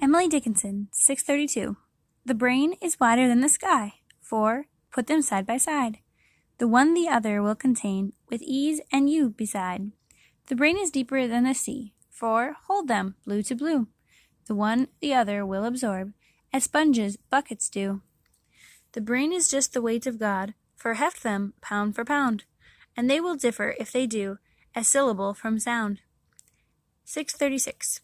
Emily Dickinson, 632. The brain is wider than the sky, for, put them side by side. The one the other will contain, with ease and you beside. The brain is deeper than the sea, for, hold them, blue to blue. The one the other will absorb, as sponges buckets do. The brain is just the weight of God, for heft them pound for pound, and they will differ, if they do, as syllable from sound. 636.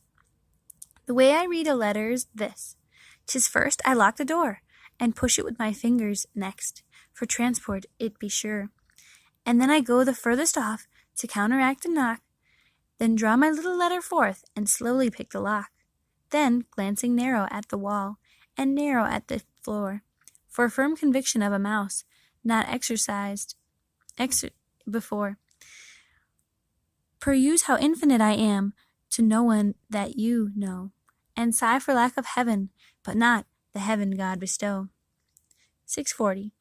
The way I read a letter's this: 'tis first I lock the door, and push it with my fingers next, for transport it be sure. And then I go the furthest off, to counteract a knock, then draw my little letter forth, and slowly pick the lock. Then, glancing narrow at the wall, and narrow at the floor, for firm conviction of a mouse, not exercised before. Peruse how infinite I am, to no one that you know, and sigh for lack of heaven, but not the heaven God bestow. 640.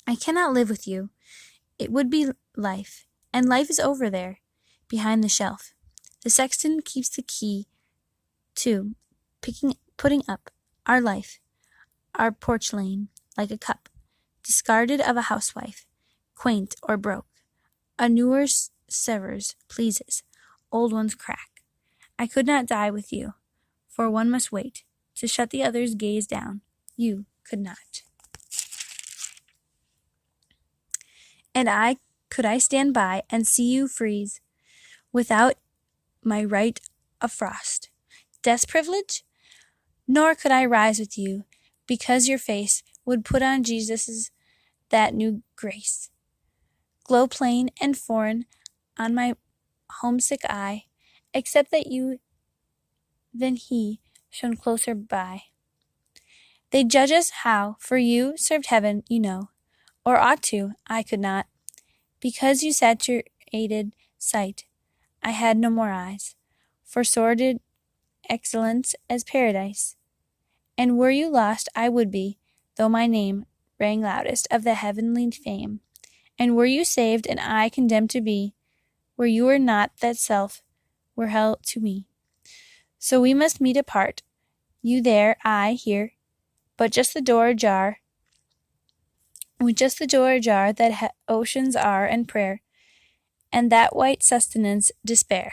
I cannot live with you. It would be life, and life is over there, behind the shelf. The sexton keeps the key, too, putting up our life, our porcelain, like a cup, discarded of a housewife, quaint or broke. A newer severs, pleases, old ones crack. I could not die with you, for one must wait, to shut the other's gaze down. You could not. And could I stand by and see you freeze, without my right of frost, death's privilege? Nor could I rise with you, because your face would put on Jesus's that new grace, glow plain and foreign on my homesick eye, except that you than he shone closer by. They judge us how, for you served heaven, you know, or ought to. I could not, because you saturated sight. I had no more eyes for sordid excellence as paradise. And were you lost, I would be, though my name rang loudest of the heavenly fame. And were you saved, and I condemned to be, where you were not, that self were hell to me. So we must meet apart, you there, I here, but just the door ajar, with just the door ajar that oceans are and prayer, and that white sustenance despair.